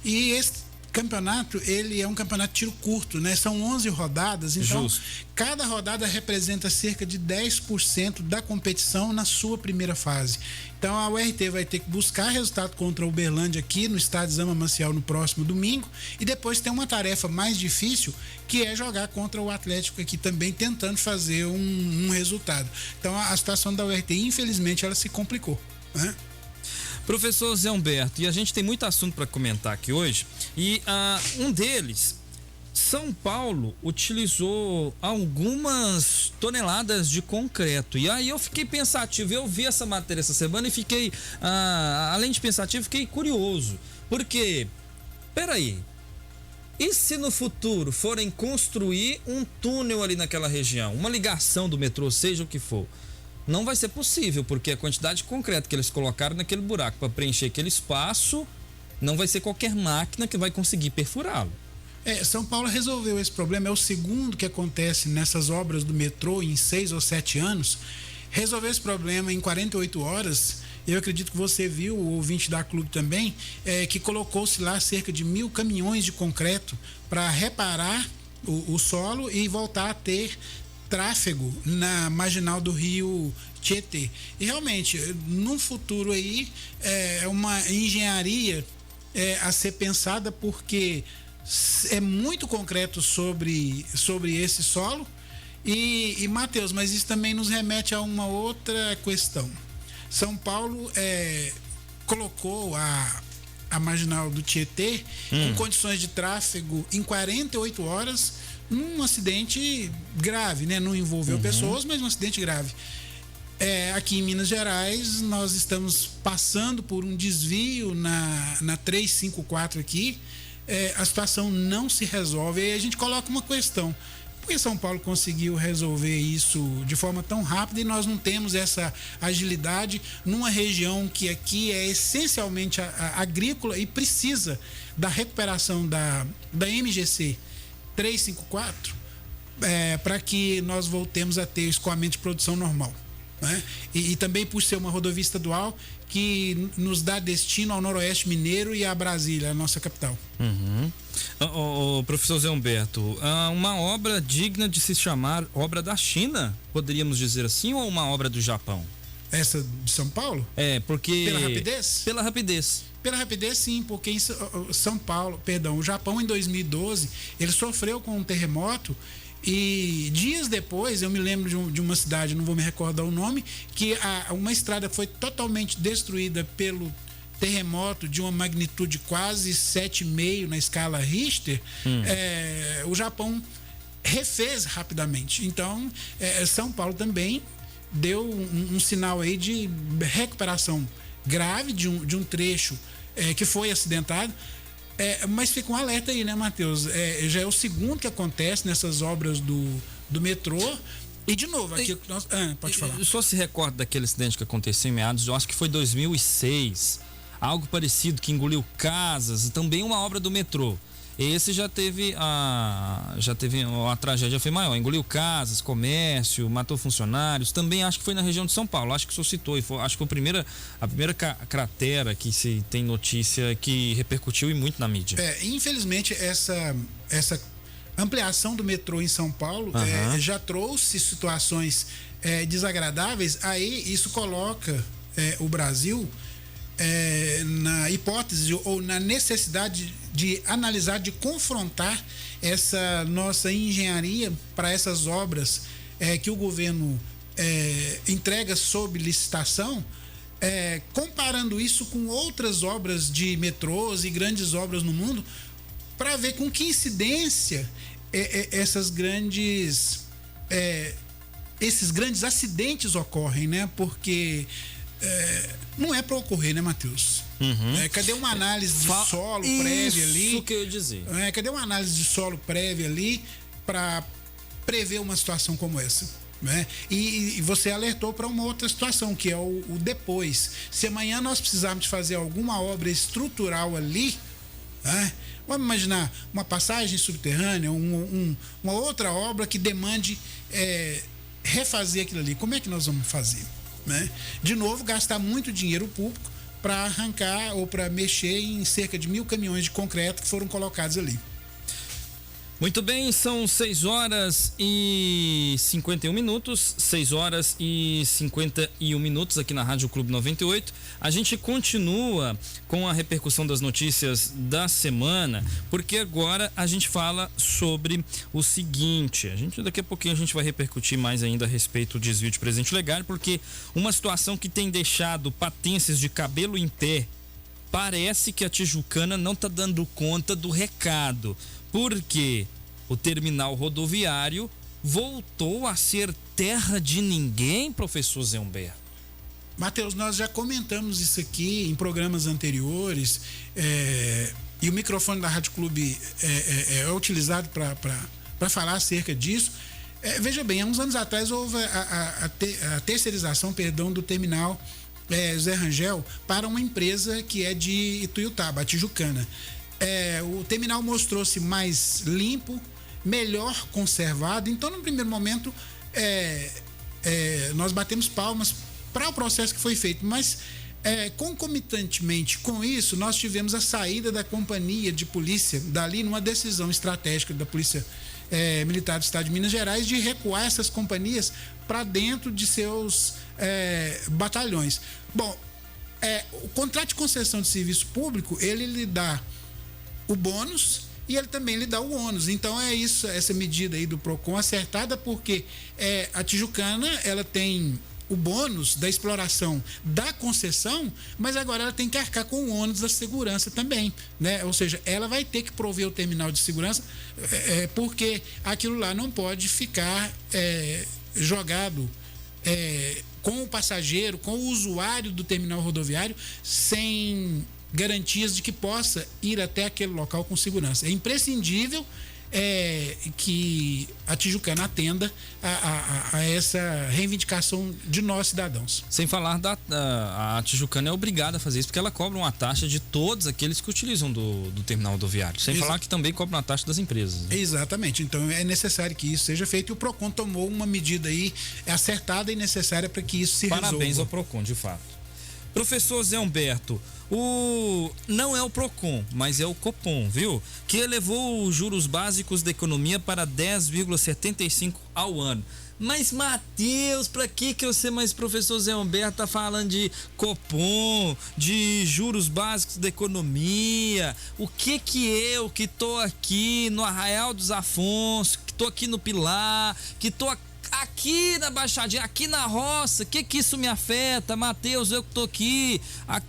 E esse campeonato, ele é um campeonato de tiro curto, né? São 11 rodadas, então Justo. cada rodada representa cerca de 10% da competição na sua primeira fase. Então a URT vai ter que buscar resultado contra o Uberlândia aqui no estádio Zama Maciel no próximo domingo, e depois tem uma tarefa mais difícil, que é jogar contra o Atlético aqui também, tentando fazer um resultado. Então a situação da URT, infelizmente, ela se complicou, né? Professor Zé Humberto, e a gente tem muito assunto para comentar aqui hoje, e um deles, São Paulo utilizou algumas toneladas de concreto, e aí eu fiquei pensativo, eu vi essa matéria essa semana e fiquei, além de pensativo, fiquei curioso, porque, peraí, e se no futuro forem construir um túnel ali naquela região, uma ligação do metrô, seja o que for, não vai ser possível, porque a quantidade de concreto que eles colocaram naquele buraco para preencher aquele espaço, não vai ser qualquer máquina que vai conseguir perfurá-lo. São Paulo resolveu esse problema, é o segundo que acontece nessas obras do metrô em 6 ou 7 anos. Resolveu esse problema em 48 horas. Eu acredito que você viu, o ouvinte da Clube também, que colocou-se lá cerca de 1.000 caminhões de concreto para reparar o solo e voltar a ter tráfego na marginal do rio Tietê. E realmente, num futuro aí, é uma engenharia a ser pensada, porque é muito concreto sobre esse solo. E Matheus, mas isso também nos remete a uma outra questão. São Paulo colocou a marginal do Tietê em condições de tráfego em 48 horas, num acidente grave, né? Não envolveu pessoas, mas um acidente grave. Aqui em Minas Gerais, nós estamos passando por um desvio na 354 aqui. A situação não se resolve. E aí a gente coloca uma questão: por que São Paulo conseguiu resolver isso de forma tão rápida e nós não temos essa agilidade numa região que aqui é essencialmente agrícola e precisa da recuperação da MGC 354 para que nós voltemos a ter escoamento de produção normal, né? E também por ser uma rodovia estadual que nos dá destino ao Noroeste Mineiro e a Brasília, a nossa capital. Professor Zé Humberto, uma obra digna de se chamar obra da China, poderíamos dizer assim, ou uma obra do Japão? Essa de São Paulo? Porque... Pela rapidez? Pela rapidez. Pela rapidez, sim, porque em São Paulo, perdão, o Japão em 2012, ele sofreu com um terremoto e dias depois, eu me lembro de uma cidade, não vou me recordar o nome, que uma estrada foi totalmente destruída pelo terremoto de uma magnitude quase 7,5 na escala Richter. O Japão refez rapidamente. Então, São Paulo também deu um sinal aí de recuperação grave de um trecho que foi acidentado. Mas fica um alerta aí, né, Matheus? Já é o segundo que acontece nessas obras do metrô. E de novo, aqui pode falar. O senhor se recorda daquele acidente que aconteceu em meados, eu acho que foi 2006, algo parecido, que engoliu casas, também uma obra do metrô. Esse já teve a tragédia foi maior, engoliu casas, comércio, matou funcionários, também acho que foi na região de São Paulo, acho que o senhor citou, acho que foi a primeira cratera que se tem notícia que repercutiu e muito na mídia. Infelizmente essa ampliação do metrô em São Paulo já trouxe situações desagradáveis. Aí isso coloca o Brasil na hipótese ou na necessidade de analisar, de confrontar essa nossa engenharia para essas obras que o governo entrega sob licitação, comparando isso com outras obras de metrôs e grandes obras no mundo, para ver com que incidência esses grandes acidentes ocorrem, né? Porque não é para ocorrer, né, Matheus? Cadê uma análise de solo prévia ali? Isso que eu ia dizer. Cadê uma análise de solo prévia ali para prever uma situação como essa? Né? E você alertou para uma outra situação, que é o depois. Se amanhã nós precisarmos de fazer alguma obra estrutural ali, né? Vamos imaginar uma passagem subterrânea, uma outra obra que demande refazer aquilo ali. Como é que nós vamos fazer? Né? De novo, gastar muito dinheiro público para arrancar ou para mexer em cerca de 1.000 caminhões de concreto que foram colocados ali. Muito bem, são 6 horas e 51 minutos, 6 horas e 51 minutos aqui na Rádio Clube 98. A gente continua com a repercussão das notícias da semana, porque agora a gente fala sobre o seguinte, daqui a pouquinho a gente vai repercutir mais ainda a respeito do desvio de presente legal, porque uma situação que tem deixado patentes de cabelo em pé, parece que a Tijucana não está dando conta do recado. Porque o terminal rodoviário voltou a ser terra de ninguém, professor Zé Humberto. Mateus, nós já comentamos isso aqui em programas anteriores, e o microfone da Rádio Clube é utilizado para falar acerca disso. Veja bem, há uns anos atrás houve a terceirização, do terminal Zé Rangel para uma empresa que é de Ituiutaba, a Tijucana. O terminal mostrou-se mais limpo, melhor conservado. Então, no primeiro momento, nós batemos palmas para o processo que foi feito, mas concomitantemente com isso, nós tivemos a saída da companhia de polícia dali, numa decisão estratégica da Polícia Militar do Estado de Minas Gerais, de recuar essas companhias para dentro de seus batalhões. Bom, o contrato de concessão de serviço público, ele lhe dá o bônus e ele também lhe dá o ônus. Então é isso, essa medida aí do PROCON acertada, porque a Tijucana, ela tem o bônus da exploração da concessão, mas agora ela tem que arcar com o ônus da segurança também, né? Ou seja, ela vai ter que prover o terminal de segurança, porque aquilo lá não pode ficar jogado com o passageiro, com o usuário do terminal rodoviário, sem garantias de que possa ir até aquele local com segurança. É imprescindível que a Tijucana atenda a essa reivindicação de nós, cidadãos. Sem falar a Tijucana é obrigada a fazer isso, porque ela cobra uma taxa de todos aqueles que utilizam do terminal rodoviário. Sem falar que também cobra uma taxa das empresas, né? Exatamente. Então é necessário que isso seja feito, e o PROCON tomou uma medida aí acertada e necessária para que isso se resolva. Parabéns ao PROCON, de fato. Professor Zé Humberto, não é o PROCON, mas é o Copom, viu? Que elevou os juros básicos da economia para 10,75 ao ano. Mas, Mateus, pra que você, mais professor Zé Humberto, tá falando de Copom, de juros básicos da economia? O que eu, que tô aqui no Arraial dos Afonso, que tô aqui no Pilar, que tô aqui na Baixadinha, aqui na roça, que isso me afeta? Mateus, eu que tô aqui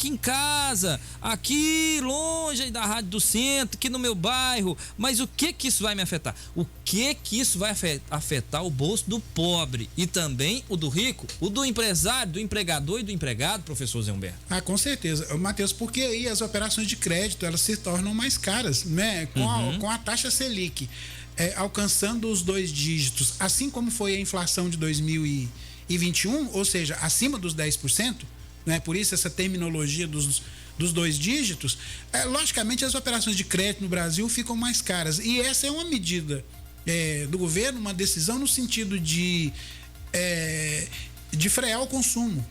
em casa, aqui longe da Rádio do Centro, aqui no meu bairro, mas o que isso vai me afetar? O que isso vai afetar o bolso do pobre e também o do rico, o do empresário, do empregador e do empregado, professor Zé Humberto? Com certeza, Mateus, porque aí as operações de crédito, elas se tornam mais caras, né? Com a taxa Selic alcançando os 2 dígitos, assim como foi a inflação de 2021, ou seja, acima dos 10%, né? Por isso essa terminologia dos 2 dígitos, logicamente as operações de crédito no Brasil ficam mais caras. E essa é uma medida do governo, uma decisão no sentido de frear o consumo.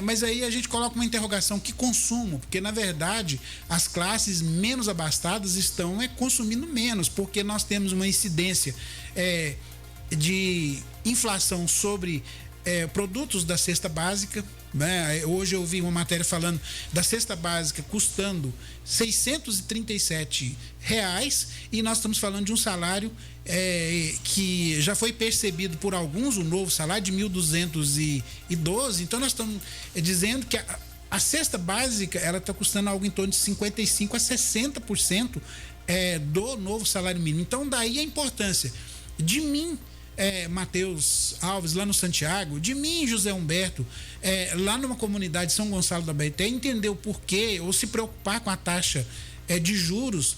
Mas aí a gente coloca uma interrogação: que consumo? Porque na verdade as classes menos abastadas estão consumindo menos, porque nós temos uma incidência de inflação sobre produtos da cesta básica, né? Hoje eu vi uma matéria falando da cesta básica custando R$637 e nós estamos falando de um salário que já foi percebido por alguns, o novo salário de R$1.212. Então nós estamos dizendo que a cesta básica ela está custando algo em torno de 55% a 60% do novo salário mínimo. Então daí a importância de mim, Mateus Alves, lá no Santiago, de mim, José Humberto, lá numa comunidade de São Gonçalo da Baeté, entender o porquê, ou se preocupar com a taxa de juros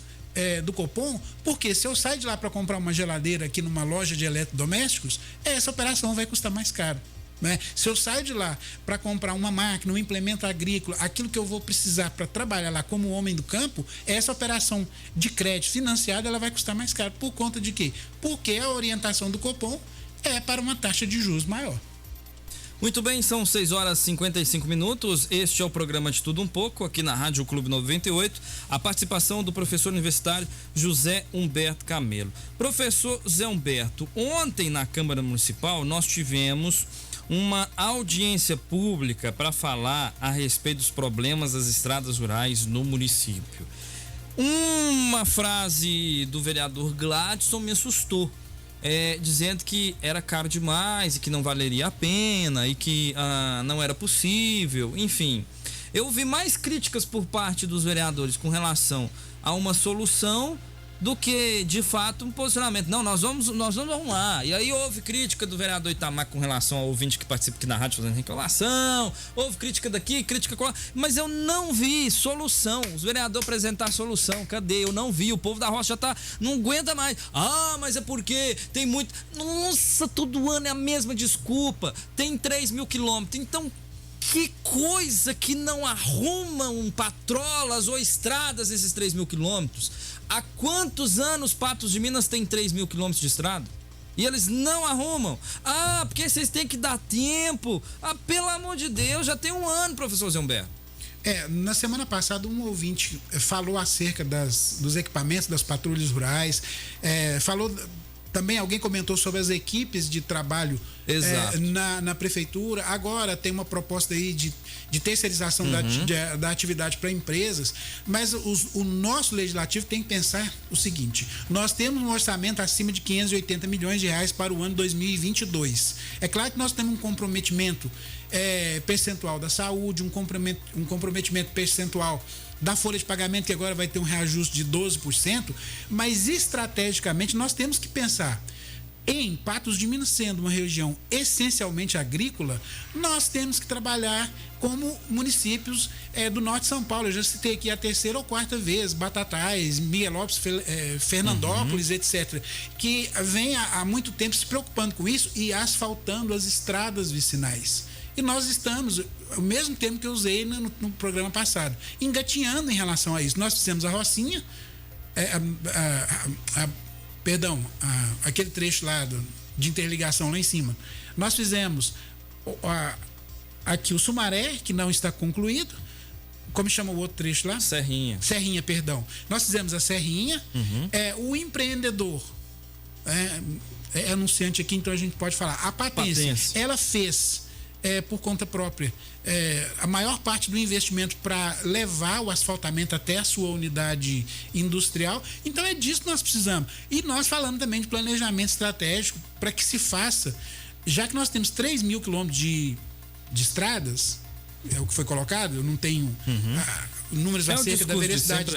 do Copom, porque se eu sair de lá para comprar uma geladeira aqui numa loja de eletrodomésticos, essa operação vai custar mais caro, né? Se eu saio de lá para comprar uma máquina, um implemento agrícola, aquilo que eu vou precisar para trabalhar lá como homem do campo, essa operação de crédito financiada ela vai custar mais caro. Por conta de quê? Porque a orientação do Copom é para uma taxa de juros maior. Muito bem, são 6 horas e 55 minutos. Este é o programa De Tudo Um Pouco, aqui na Rádio Clube 98. A participação do professor universitário José Humberto Camelo. Professor José Humberto, ontem na Câmara Municipal nós tivemos uma audiência pública para falar a respeito dos problemas das estradas rurais no município. Uma frase do vereador Gladson me assustou. Dizendo que era caro demais e que não valeria a pena e que não era possível, enfim. Eu vi mais críticas por parte dos vereadores com relação a uma solução do que, de fato, um posicionamento. Não, nós vamos lá. E aí houve crítica do vereador Itamar com relação ao ouvinte que participa aqui na rádio fazendo reclamação, houve crítica daqui, crítica com lá, mas eu não vi solução. Os vereadores apresentar solução, cadê? Eu não vi, o povo da roça já não aguenta mais. Mas é porque tem muito... Nossa, todo ano é a mesma desculpa. Tem 3.000 quilômetros, então... Que coisa que não arrumam patrolas ou estradas nesses 3.000 quilômetros. Há quantos anos Patos de Minas tem 3.000 quilômetros de estrada? E eles não arrumam. Porque vocês têm que dar tempo. Pelo amor de Deus, já tem um ano, professor Zé Humberto. Na semana passada um ouvinte falou acerca dos equipamentos das patrulhas rurais, falou... Também alguém comentou sobre as equipes de trabalho na prefeitura. Agora tem uma proposta aí de terceirização da atividade para empresas. Mas o nosso legislativo tem que pensar o seguinte: nós temos um orçamento acima de 580 milhões de reais para o ano 2022. É claro que nós temos um comprometimento percentual da saúde, um comprometimento percentual da folha de pagamento, que agora vai ter um reajuste de 12%, mas estrategicamente nós temos que pensar em Patos de Minas sendo uma região essencialmente agrícola. Nós temos que trabalhar como municípios do norte de São Paulo. Eu já citei aqui a terceira ou quarta vez, Batatais, Miguelópolis, Fernandópolis, etc., que vem há muito tempo se preocupando com isso e asfaltando as estradas vicinais. E nós estamos, o mesmo termo que eu usei no programa passado, engatinhando em relação a isso. Nós fizemos a Rocinha, aquele trecho lá de interligação lá em cima. Nós fizemos aqui o Sumaré, que não está concluído. Como chama o outro trecho lá? Serrinha, perdão. Nós fizemos a Serrinha. O empreendedor, é anunciante aqui, então a gente pode falar. A Patência. Ela fez... por conta própria, a maior parte do investimento para levar o asfaltamento até a sua unidade industrial. Então é disso que nós precisamos. E nós falamos também de planejamento estratégico para que se faça, já que nós temos 3.000 quilômetros de estradas, é o que foi colocado, eu não tenho números acerca da veracidade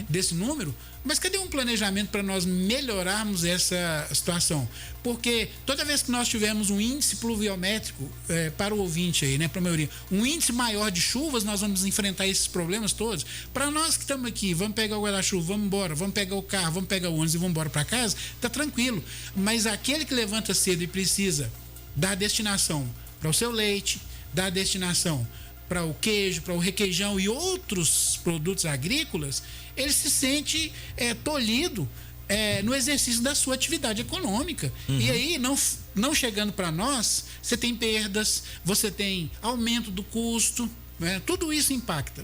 desse número, mas cadê um planejamento para nós melhorarmos essa situação? Porque toda vez que nós tivermos um índice pluviométrico, para o ouvinte aí, né, para a maioria, um índice maior de chuvas, nós vamos enfrentar esses problemas todos. Para nós que estamos aqui, vamos pegar o guarda-chuva, vamos embora, vamos pegar o carro, vamos pegar o ônibus e vamos embora para casa, tá tranquilo. Mas aquele que levanta cedo e precisa dar destinação para o seu leite, dar destinação para o queijo, para o requeijão e outros produtos agrícolas, ele se sente tolhido no exercício da sua atividade econômica. E aí, não chegando para nós, você tem perdas, você tem aumento do custo, né? Tudo isso impacta.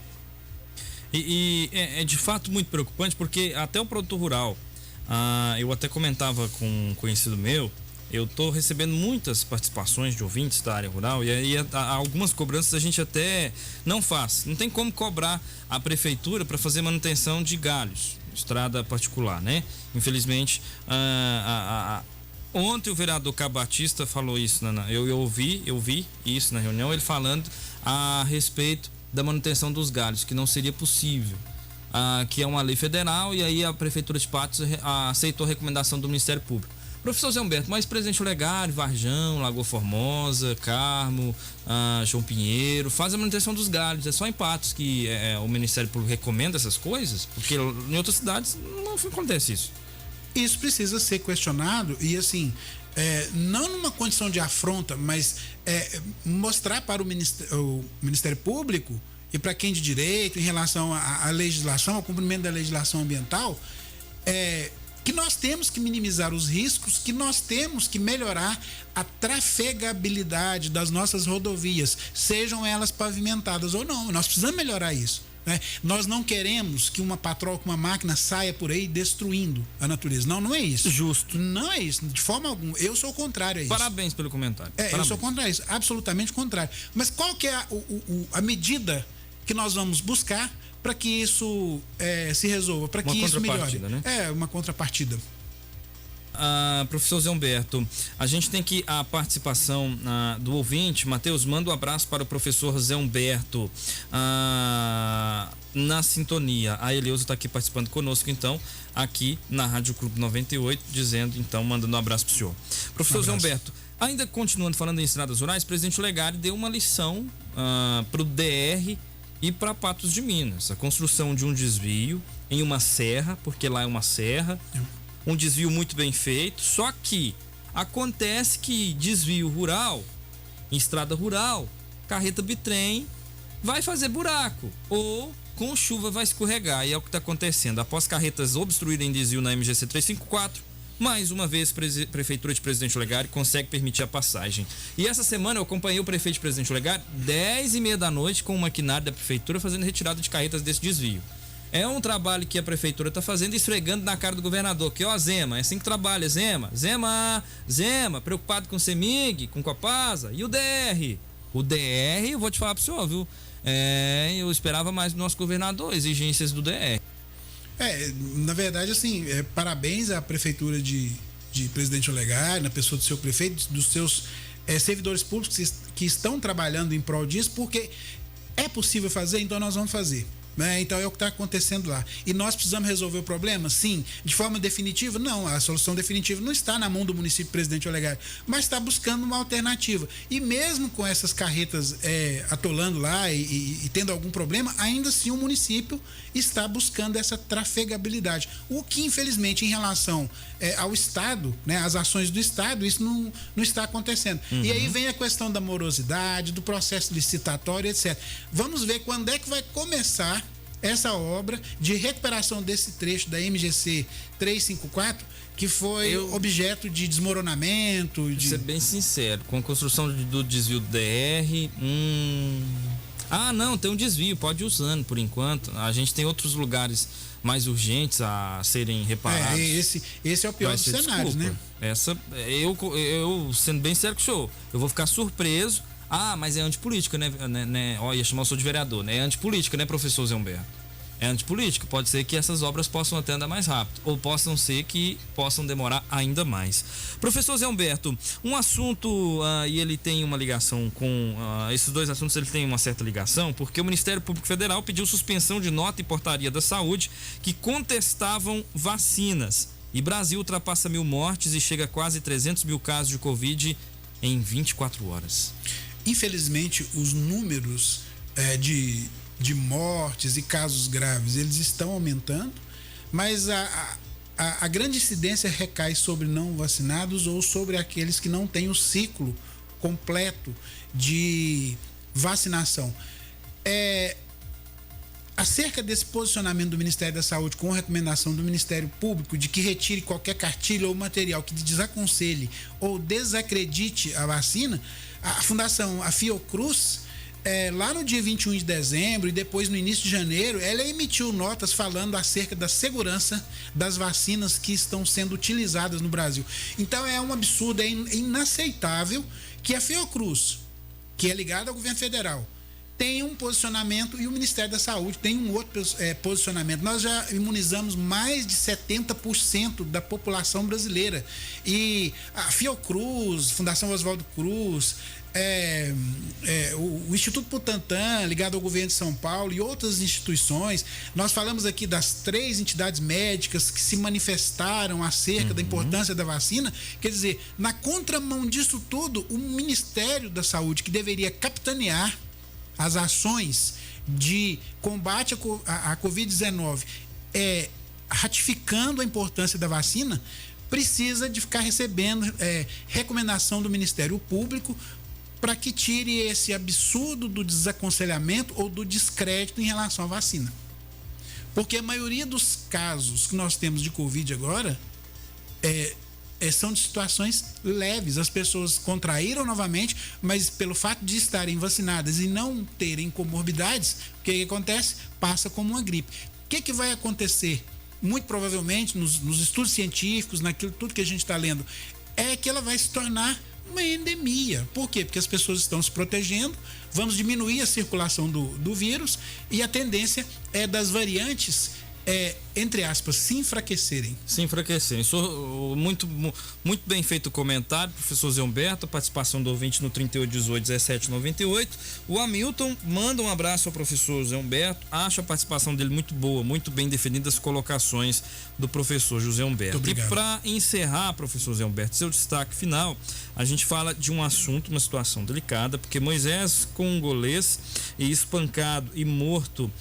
E é de fato muito preocupante, porque até o produtor rural, eu até comentava com um conhecido meu, eu estou recebendo muitas participações de ouvintes da área rural e aí algumas cobranças a gente até não faz. Não tem como cobrar a prefeitura para fazer manutenção de galhos, estrada particular, né? Infelizmente, ontem o vereador Cabo Batista falou isso, eu vi isso na reunião, ele falando a respeito da manutenção dos galhos, que não seria possível. Que é uma lei federal, e aí a prefeitura de Patos aceitou a recomendação do Ministério Público. Professor Zé Humberto, mas Presidente Olegário, Varjão, Lagoa Formosa, Carmo, João Pinheiro, faz a manutenção dos galhos. É só em Patos que o Ministério Público recomenda essas coisas? Porque em outras cidades não acontece isso. Isso precisa ser questionado e, assim, não numa condição de afronta, mas mostrar para o Ministério Público e para quem de direito em relação à legislação, ao cumprimento da legislação ambiental, que nós temos que minimizar os riscos, que nós temos que melhorar a trafegabilidade das nossas rodovias, sejam elas pavimentadas ou não. Nós precisamos melhorar isso, né? Nós não queremos que uma patroa com uma máquina saia por aí destruindo a natureza. Não, não é isso. Justo. Não é isso, de forma alguma. Eu sou o contrário a isso. Parabéns pelo comentário. Eu sou contrário a isso, absolutamente contrário. Mas qual que é a medida que nós vamos buscar para que isso se resolva, para que isso melhore? Né? Uma contrapartida. Professor Zé Humberto, a gente tem que a participação do ouvinte. Mateus, manda um abraço para o professor Zé Humberto na sintonia. A Eleusa está aqui participando conosco, então, aqui na Rádio Clube 98, dizendo, então, mandando um abraço para o senhor. Professor Zé Humberto, ainda continuando falando em estradas rurais, o presidente Olegário deu uma lição para o DR e para Patos de Minas. A construção de um desvio em uma serra, porque lá é uma serra, um desvio muito bem feito, só que acontece que desvio rural, em estrada rural, carreta bitrem vai fazer buraco, ou com chuva vai escorregar, e é o que está acontecendo. Após carretas obstruírem desvio na MGC 354, mais uma vez, Prefeitura de Presidente Olegário consegue permitir a passagem. E essa semana eu acompanhei o prefeito de Presidente Olegário 10h30 da noite com o maquinário da Prefeitura fazendo retirada de carretas desse desvio. É um trabalho que a Prefeitura está fazendo, esfregando na cara do governador, que Zema, é assim que trabalha, Zema, preocupado com o CEMIG, com Copasa, e o DR. O DR, eu vou te falar para o senhor, viu? Eu esperava mais do nosso governador, exigências do DR. Na verdade, assim, parabéns à Prefeitura de Presidente Olegário, na pessoa do seu prefeito, dos seus servidores públicos que estão trabalhando em prol disso, porque é possível fazer, então nós vamos fazer. Então é o que está acontecendo lá. E nós precisamos resolver o problema? Sim. De forma definitiva? Não. A solução definitiva não está na mão do município Presidente Olegário, mas está buscando uma alternativa. E mesmo com essas carretas atolando lá e tendo algum problema, ainda assim o município está buscando essa trafegabilidade. O que, infelizmente, em relação ao Estado, né, as ações do Estado, isso não está acontecendo. E aí vem a questão da morosidade, do processo licitatório, etc. Vamos ver quando é que vai começar essa obra de recuperação desse trecho da MGC 354, que foi objeto de desmoronamento. Vou ser bem sincero, com a construção do desvio do DR, não, tem um desvio, pode ir usando por enquanto. A gente tem outros lugares mais urgentes a serem reparados. Esse é o pior dos cenários, né? Eu sendo bem sério com o senhor, eu vou ficar surpreso. Mas é antipolítica, né? Ia chamar o senhor de vereador, né? É antipolítica, né, professor Zé Humberto? É antipolítica. Pode ser que essas obras possam até andar mais rápido, ou possam ser que possam demorar ainda mais. Professor Zé Humberto, um assunto, e ele tem uma ligação com... esses dois assuntos, ele tem uma certa ligação, porque o Ministério Público Federal pediu suspensão de nota e portaria da saúde que contestavam vacinas. E Brasil ultrapassa 1.000 mortes e chega a quase 300 mil casos de Covid em 24 horas. Infelizmente, os números de mortes e casos graves, eles estão aumentando, mas a grande incidência recai sobre não vacinados ou sobre aqueles que não têm o ciclo completo de vacinação. Acerca desse posicionamento do Ministério da Saúde com recomendação do Ministério Público de que retire qualquer cartilha ou material que desaconselhe ou desacredite a vacina, a Fundação, a Fiocruz, lá no dia 21 de dezembro e depois no início de janeiro, ela emitiu notas falando acerca da segurança das vacinas que estão sendo utilizadas no Brasil. Então é um absurdo, é inaceitável que a Fiocruz, que é ligada ao governo federal, tem um posicionamento e o Ministério da Saúde tem um outro posicionamento. Nós já imunizamos mais de 70% da população brasileira. E a Fiocruz, Fundação Oswaldo Cruz, o Instituto Butantan, ligado ao governo de São Paulo, e outras instituições. Nós falamos aqui das 3 entidades médicas que se manifestaram acerca da importância da vacina. Quer dizer, na contramão disso tudo, o Ministério da Saúde, que deveria capitanear as ações de combate à Covid-19, ratificando a importância da vacina, precisa de ficar recebendo recomendação do Ministério Público para que tire esse absurdo do desaconselhamento ou do descrédito em relação à vacina. Porque a maioria dos casos que nós temos de Covid agora são de situações leves. As pessoas contraíram novamente, mas pelo fato de estarem vacinadas e não terem comorbidades, o que acontece? Passa como uma gripe. O que vai acontecer? Muito provavelmente, nos estudos científicos, naquilo tudo que a gente está lendo, é que ela vai se tornar uma endemia. Por quê? Porque as pessoas estão se protegendo, vamos diminuir a circulação do vírus e a tendência é das variantes, entre aspas, se enfraquecerem. Muito bem feito o comentário, professor Zé Humberto, a participação do ouvinte no 3818-1798. O Hamilton manda um abraço ao professor Zé Humberto, acha a participação dele muito boa, muito bem definidas as colocações do professor José Humberto. E para encerrar, professor Zé Humberto, seu destaque final, a gente fala de um assunto, uma situação delicada, porque Moisés, congolês, e espancado e morto,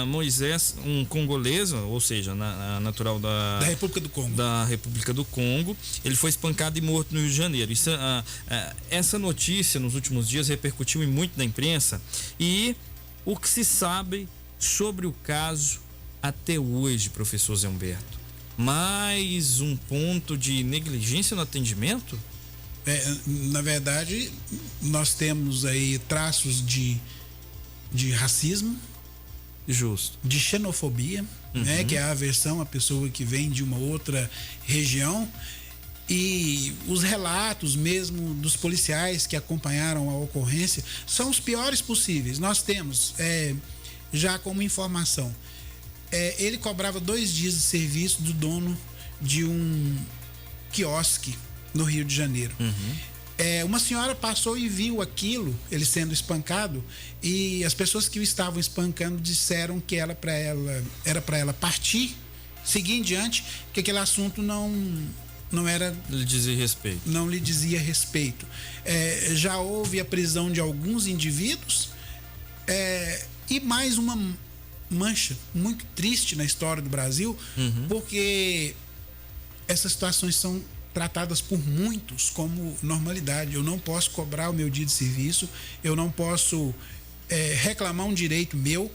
Moisés, um congolês, ou seja, natural da República do Congo, ele foi espancado e morto no Rio de Janeiro. Essa notícia nos últimos dias repercutiu muito na imprensa, e o que se sabe sobre o caso até hoje, professor Zé Humberto? Mais um ponto de negligência no atendimento? Na verdade, nós temos aí traços de racismo, justo, de xenofobia, né, que é a aversão à pessoa que vem de uma outra região, e os relatos mesmo dos policiais que acompanharam a ocorrência são os piores possíveis. Nós temos, já como informação, ele cobrava 2 dias de serviço do dono de um quiosque no Rio de Janeiro. Uma senhora passou e viu aquilo, ele sendo espancado, e as pessoas que o estavam espancando disseram que era para ela partir, seguir em diante, que aquele assunto não lhe dizia respeito. Já houve a prisão de alguns indivíduos, e mais uma mancha muito triste na história do Brasil, porque essas situações são tratadas por muitos como normalidade. Eu não posso cobrar o meu dia de serviço, eu não posso reclamar um direito meu